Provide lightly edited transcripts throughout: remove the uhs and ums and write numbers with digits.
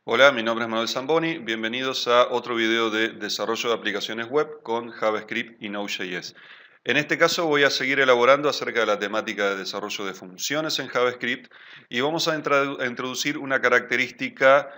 Hola, mi nombre es Manuel Zamboni. Bienvenidos a otro video de desarrollo de aplicaciones web con JavaScript y Node.js. En este caso voy a seguir elaborando acerca de la temática de desarrollo de funciones en JavaScript y vamos a introducir una característica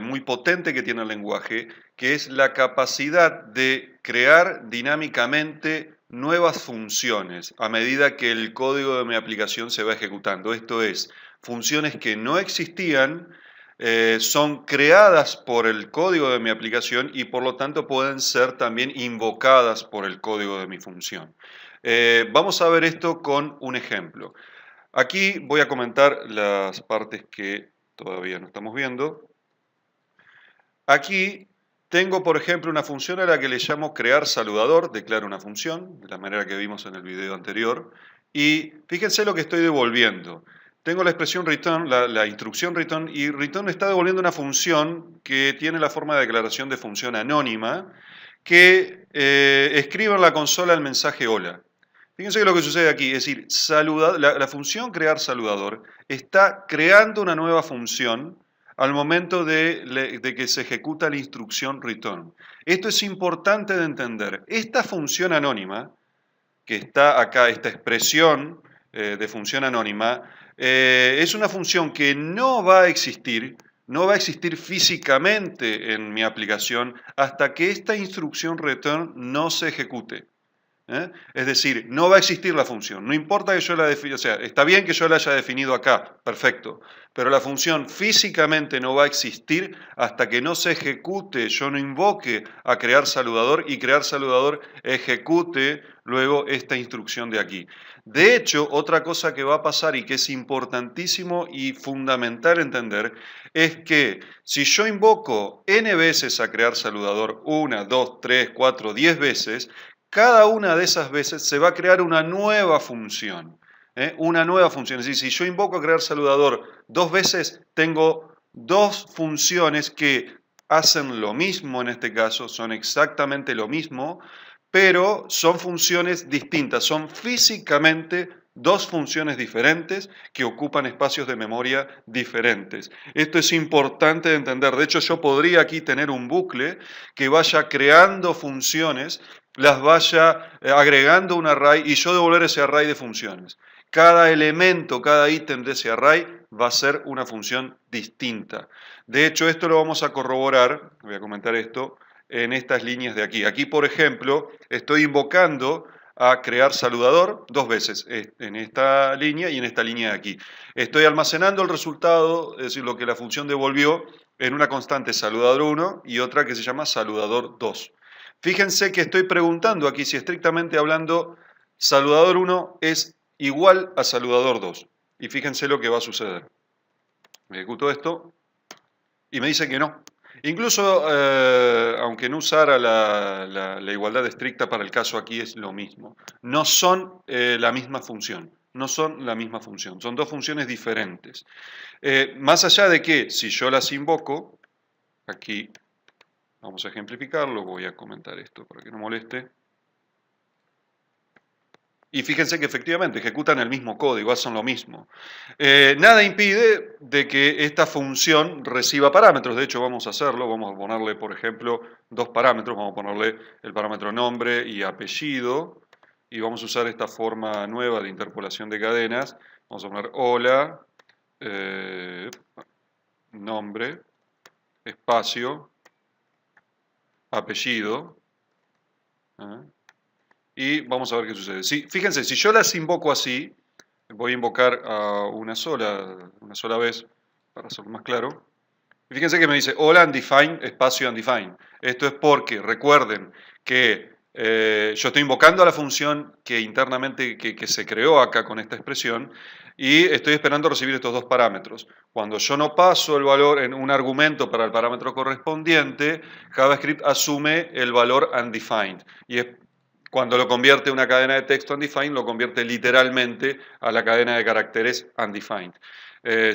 muy potente que tiene el lenguaje, que es la capacidad de crear dinámicamente nuevas funciones a medida que el código de mi aplicación se va ejecutando. Esto es, funciones que no existían son creadas por el código de mi aplicación y por lo tanto pueden ser también invocadas por el código de mi función. Vamos a ver esto con un ejemplo. Aquí voy a comentar las partes que todavía no estamos viendo. Aquí tengo, por ejemplo, una función a la que le llamo crear saludador, declaro una función, de la manera que vimos en el video anterior, y fíjense lo que estoy devolviendo. Tengo la expresión return, la instrucción return, y return está devolviendo una función que tiene la forma de declaración de función anónima, que escribe en la consola el mensaje hola. Fíjense lo que sucede aquí, es decir, la función crear saludador está creando una nueva función al momento de que se ejecuta la instrucción return. Esto es importante de entender. Esta función anónima, que está acá, esta expresión de función anónima, es una función que no va a existir, no va a existir físicamente en mi aplicación hasta que esta instrucción return no se ejecute. Es decir, no va a existir la función, no importa que yo la defina, o sea, está bien que yo la haya definido acá, perfecto, pero la función físicamente no va a existir hasta que no se ejecute, yo no invoque a crear saludador y crear saludador ejecute luego esta instrucción de aquí. De hecho, otra cosa que va a pasar y que es importantísimo y fundamental entender es que si yo invoco n veces a crear saludador, 1, 2, 3, 4, 10 veces, cada una de esas veces se va a crear una nueva función. Una nueva función. Es decir, si yo invoco a crear saludador 2 veces, tengo 2 funciones que hacen lo mismo en este caso, son exactamente lo mismo, pero son funciones distintas, son físicamente 2 funciones diferentes que ocupan espacios de memoria diferentes. Esto es importante de entender. De hecho, yo podría aquí tener un bucle que vaya creando funciones, las vaya agregando un array y yo devolver ese array de funciones. Cada elemento, cada ítem de ese array va a ser una función distinta. De hecho, esto lo vamos a corroborar, voy a comentar esto, en estas líneas de aquí. Aquí, por ejemplo, estoy invocando a crear saludador 2 veces, en esta línea y en esta línea de aquí. Estoy almacenando el resultado, es decir, lo que la función devolvió, en una constante saludador 1 y otra que se llama saludador 2. Fíjense que estoy preguntando aquí si estrictamente hablando saludador 1 es igual a saludador 2. Y fíjense lo que va a suceder. Ejecuto esto y me dice que no. Incluso, aunque no usara la igualdad estricta para el caso aquí, es lo mismo. No son la misma función. No son la misma función. Son 2 funciones diferentes. Más allá de que, si yo las invoco, aquí vamos a ejemplificarlo, voy a comentar esto para que no moleste. Y fíjense que efectivamente ejecutan el mismo código, hacen lo mismo. Nada impide de que esta función reciba parámetros, de hecho vamos a hacerlo, vamos a ponerle, por ejemplo, 2 parámetros, vamos a ponerle el parámetro nombre y apellido, y vamos a usar esta forma nueva de interpolación de cadenas, vamos a poner hola, nombre, espacio, apellido, ¿eh? Y vamos a ver qué sucede. Fíjense, si yo las invoco así, voy a invocar a una sola vez, para hacerlo más claro. Y fíjense que me dice hola undefined, espacio undefined. Esto es porque, recuerden que yo estoy invocando a la función que internamente que se creó acá con esta expresión y estoy esperando recibir estos 2 parámetros. Cuando yo no paso el valor en un argumento para el parámetro correspondiente, JavaScript asume el valor undefined. Y es cuando lo convierte en una cadena de texto undefined, lo convierte literalmente a la cadena de caracteres undefined.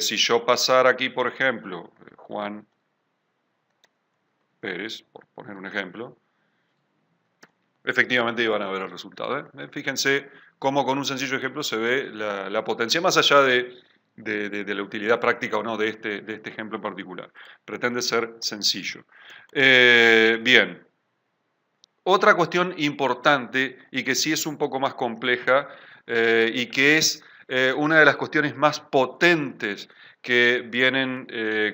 Si yo pasara aquí, por ejemplo, Juan Pérez, por poner un ejemplo, efectivamente iban a ver el resultado. Fíjense cómo con un sencillo ejemplo se ve la potencia, más allá de de la utilidad práctica o no de este ejemplo en particular. Pretende ser sencillo. Bien. Otra cuestión importante y que sí es un poco más compleja y que es una de las cuestiones más potentes que vienen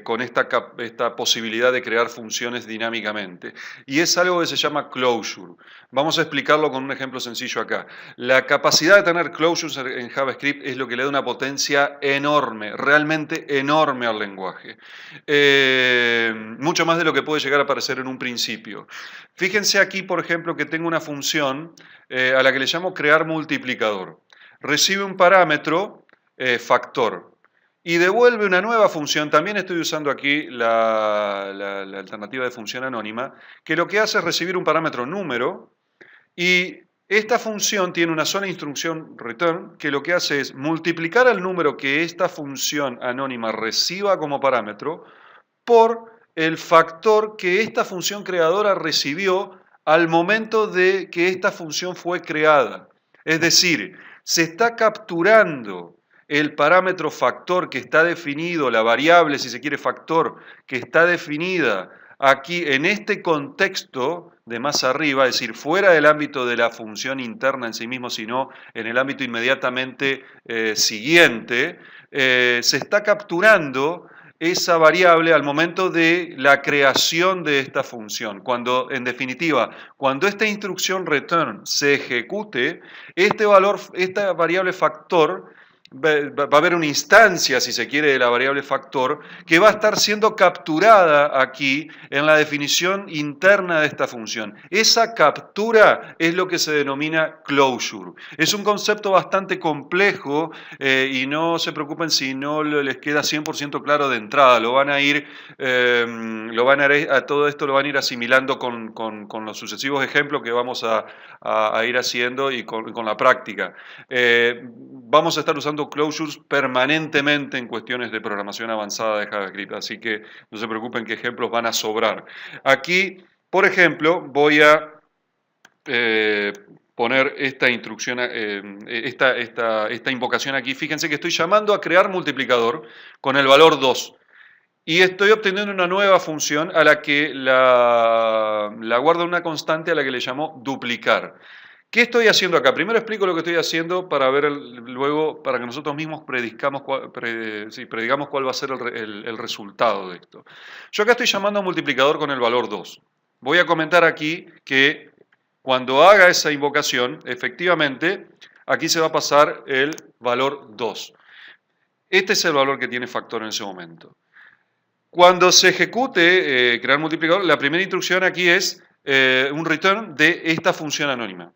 con esta posibilidad de crear funciones dinámicamente. Y es algo que se llama closure. Vamos a explicarlo con un ejemplo sencillo acá. La capacidad de tener closures en JavaScript es lo que le da una potencia enorme, realmente enorme al lenguaje. Mucho más de lo que puede llegar a parecer en un principio. Fíjense aquí, por ejemplo, que tengo una función a la que le llamo crear multiplicador. Recibe un parámetro factor y devuelve una nueva función. También estoy usando aquí la alternativa de función anónima, que lo que hace es recibir un parámetro número y esta función tiene una sola instrucción return que lo que hace es multiplicar el número que esta función anónima reciba como parámetro por el factor que esta función creadora recibió al momento de que esta función fue creada. Es decir, se está capturando el parámetro factor que está definido, la variable, si se quiere, factor, que está definida aquí en este contexto de más arriba, es decir, fuera del ámbito de la función interna en sí mismo, sino en el ámbito inmediatamente siguiente, se está capturando esa variable al momento de la creación de esta función. Cuando, en definitiva, cuando esta instrucción return se ejecute, esta variable factor, va a haber una instancia, si se quiere, de la variable factor que va a estar siendo capturada aquí en la definición interna de esta función. Esa captura es lo que se denomina closure. Es un concepto bastante complejo y no se preocupen si no les queda 100% claro de entrada. A todo esto lo van a ir asimilando con los sucesivos ejemplos que vamos a ir haciendo y con la práctica. Vamos a estar usando closures permanentemente en cuestiones de programación avanzada de JavaScript, así que no se preocupen que ejemplos van a sobrar. Aquí, por ejemplo, voy a poner esta instrucción, esta invocación aquí. Fíjense que estoy llamando a crear multiplicador con el valor 2. Y estoy obteniendo una nueva función a la que la guardo una constante a la que le llamo duplicar. ¿Qué estoy haciendo acá? Primero explico lo que estoy haciendo para ver luego, para que nosotros mismos predicamos cuál va a ser el resultado de esto. Yo acá estoy llamando a multiplicador con el valor 2. Voy a comentar aquí que cuando haga esa invocación, efectivamente, aquí se va a pasar el valor 2. Este es el valor que tiene factor en ese momento. Cuando se ejecute crear multiplicador, la primera instrucción aquí es un return de esta función anónima.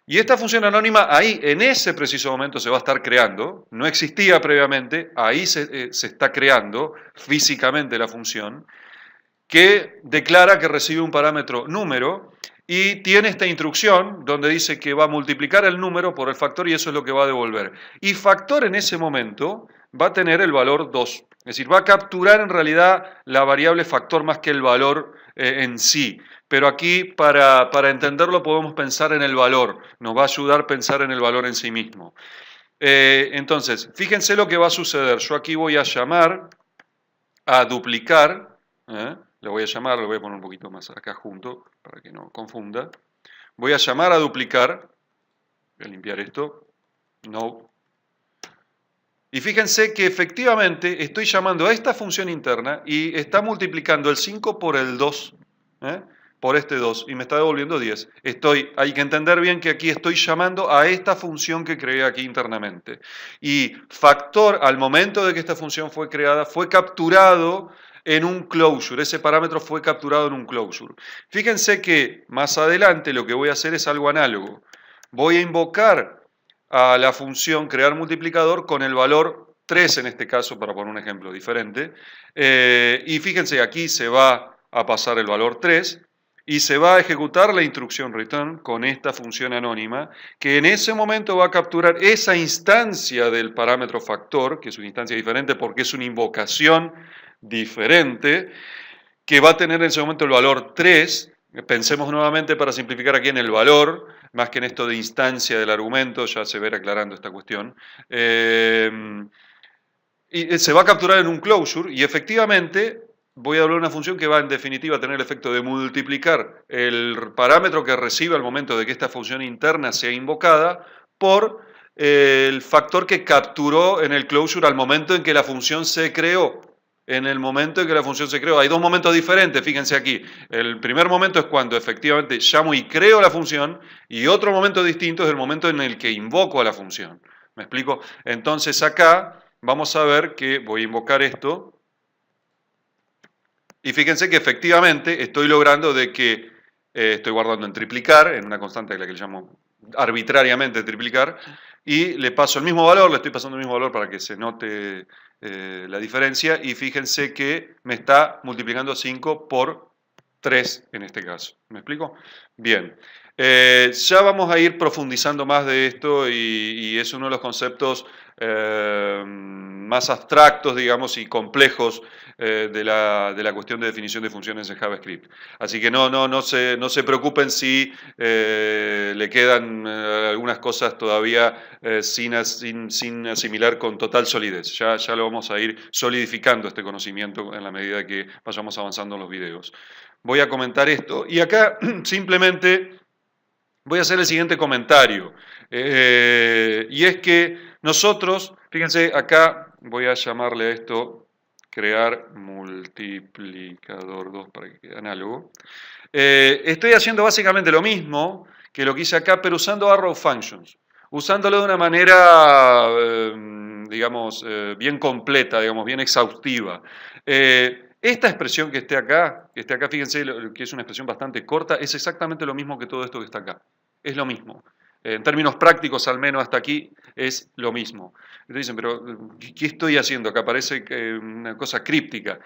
Y esta función anónima ahí, en ese preciso momento, se va a estar creando. No existía previamente, ahí se está creando físicamente la función, que declara que recibe un parámetro número y tiene esta instrucción donde dice que va a multiplicar el número por el factor y eso es lo que va a devolver. Y factor en ese momento va a tener el valor 2. Es decir, va a capturar en realidad la variable factor más que el valor en sí. Pero aquí, para entenderlo, podemos pensar en el valor. Nos va a ayudar a pensar en el valor en sí mismo. Entonces, fíjense lo que va a suceder. Yo aquí voy a llamar a duplicar. Le voy a poner un poquito más acá junto para que no confunda. Voy a llamar a duplicar. Voy a limpiar esto. No. Y fíjense que efectivamente estoy llamando a esta función interna y está multiplicando el 5 por el 2. Por este 2 y me está devolviendo 10. Hay que entender bien que aquí estoy llamando a esta función que creé aquí internamente. Y factor, al momento de que esta función fue creada, fue capturado en un closure. Ese parámetro fue capturado en un closure. Fíjense que más adelante lo que voy a hacer es algo análogo. Voy a invocar a la función crear multiplicador con el valor 3 en este caso, para poner un ejemplo diferente. Y fíjense, aquí se va a pasar el valor 3 y se va a ejecutar la instrucción return con esta función anónima que en ese momento va a capturar esa instancia del parámetro factor, que es una instancia diferente porque es una invocación diferente, que va a tener en ese momento el valor 3. Pensemos nuevamente para simplificar aquí en el valor, más que en esto de instancia del argumento, ya se verá aclarando esta cuestión. Y se va a capturar en un closure y efectivamente voy a hablar de una función que va en definitiva a tener el efecto de multiplicar el parámetro que recibe al momento de que esta función interna sea invocada por el factor que capturó en el closure al momento en que la función se creó. En el momento en que la función se creó. Hay dos momentos diferentes, fíjense aquí. El primer momento es cuando efectivamente llamo y creo la función y otro momento distinto es el momento en el que invoco a la función. ¿Me explico? Entonces acá vamos a ver que voy a invocar esto y fíjense que efectivamente estoy logrando de que estoy guardando en triplicar, en una constante a la que le llamo arbitrariamente triplicar, y le paso el mismo valor, le estoy pasando el mismo valor para que se note la diferencia, y fíjense que me está multiplicando 5 por 3 en este caso. ¿Me explico? Bien. Ya vamos a ir profundizando más de esto y es uno de los conceptos más abstractos, digamos, y complejos de la cuestión de definición de funciones en JavaScript. Así que no se preocupen si le quedan algunas cosas todavía sin asimilar con total solidez. Ya lo vamos a ir solidificando este conocimiento en la medida que vayamos avanzando en los videos. Voy a comentar esto y acá simplemente voy a hacer el siguiente comentario. Y es que nosotros, fíjense, acá voy a llamarle a esto crear multiplicador 2 para que quede análogo. Estoy haciendo básicamente lo mismo que lo que hice acá, pero usando arrow functions, usándolo de una manera, digamos, bien completa, digamos, bien exhaustiva. Esta expresión que esté acá, fíjense que es una expresión bastante corta, es exactamente lo mismo que todo esto que está acá. Es lo mismo. En términos prácticos, al menos hasta aquí, es lo mismo. Entonces dicen, pero ¿qué estoy haciendo? Acá parece una cosa críptica.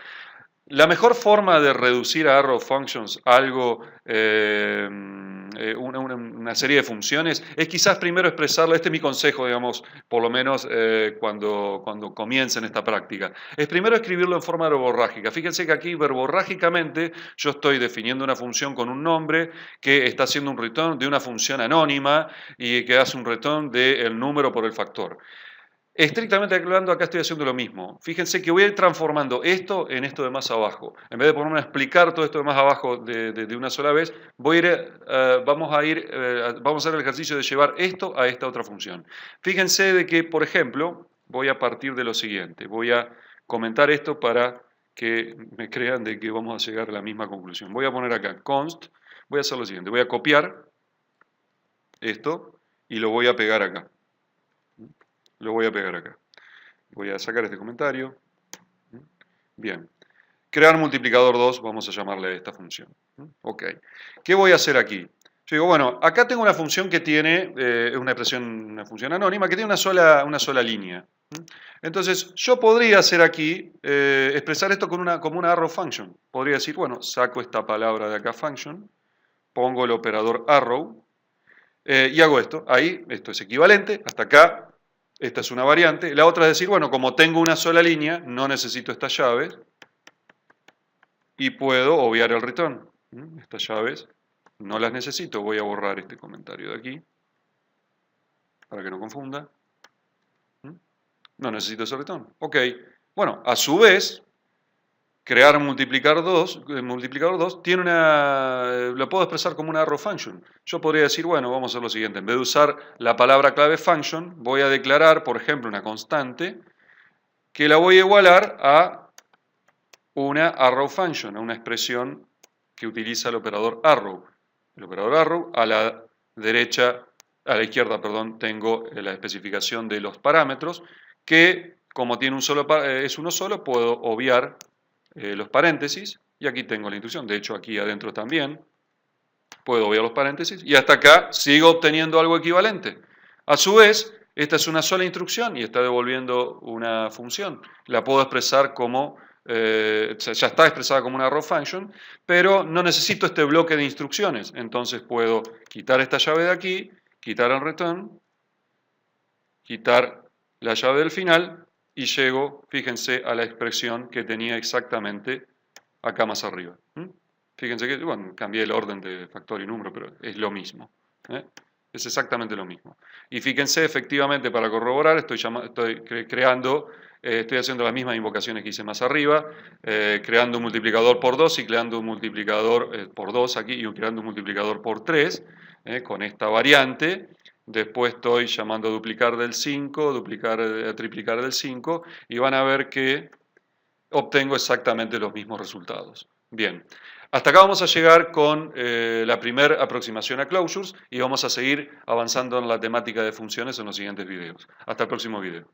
La mejor forma de reducir a arrow functions algo, una serie de funciones, es quizás primero expresarlo, este es mi consejo, digamos, por lo menos cuando comiencen esta práctica, es primero escribirlo en forma verborrágica. Fíjense que aquí verborrágicamente yo estoy definiendo una función con un nombre que está haciendo un return de una función anónima y que hace un return del número por el factor. Estrictamente hablando, acá estoy haciendo lo mismo. Fíjense que voy a ir transformando esto en esto de más abajo. En vez de ponerme a explicar todo esto de más abajo de una sola vez, vamos a hacer el ejercicio de llevar esto a esta otra función. Fíjense de que, por ejemplo, voy a partir de lo siguiente. Voy a comentar esto para que me crean de que vamos a llegar a la misma conclusión. Voy a poner acá const, voy a hacer lo siguiente. Voy a copiar esto y lo voy a pegar acá. Lo voy a pegar acá. Voy a sacar este comentario. Bien. Crear multiplicador 2, vamos a llamarle a esta función. Ok. ¿Qué voy a hacer aquí? Yo digo, bueno, acá tengo una función que tiene, una función anónima, que tiene una sola línea. Entonces, yo podría hacer aquí, expresar esto como una arrow function. Podría decir, bueno, saco esta palabra de acá, function, pongo el operador arrow, y hago esto. Ahí, esto es equivalente, hasta acá. Esta es una variante. La otra es decir, bueno, como tengo una sola línea, no necesito estas llaves y puedo obviar el return. Estas llaves no las necesito. Voy a borrar este comentario de aquí para que no confunda. No necesito ese return. Ok. Bueno, a su vez, crear multiplicador 2 tiene lo puedo expresar como una arrow function. Yo podría decir, bueno, vamos a hacer lo siguiente. En vez de usar la palabra clave function, voy a declarar, por ejemplo, una constante que la voy a igualar a una arrow function, a una expresión que utiliza el operador arrow. El operador arrow a la izquierda, perdón, tengo la especificación de los parámetros que, como tiene es uno solo, puedo obviar los paréntesis, y aquí tengo la instrucción. De hecho, aquí adentro también puedo obviar los paréntesis, y hasta acá sigo obteniendo algo equivalente. A su vez, esta es una sola instrucción y está devolviendo una función. La puedo expresar como, ya está expresada como una arrow function, pero no necesito este bloque de instrucciones. Entonces puedo quitar esta llave de aquí, quitar el return, quitar la llave del final, y llego, fíjense, a la expresión que tenía exactamente acá más arriba. Fíjense que, bueno, cambié el orden de factor y número, pero es lo mismo. Es exactamente lo mismo. Y fíjense, efectivamente, para corroborar, estoy creando, estoy haciendo las mismas invocaciones que hice más arriba, creando un multiplicador por 2 y creando un multiplicador por 2 aquí y creando un multiplicador por 3 con esta variante. Después estoy llamando a duplicar del 5, a triplicar del 5 y van a ver que obtengo exactamente los mismos resultados. Bien, hasta acá vamos a llegar con la primera aproximación a closures y vamos a seguir avanzando en la temática de funciones en los siguientes videos. Hasta el próximo video.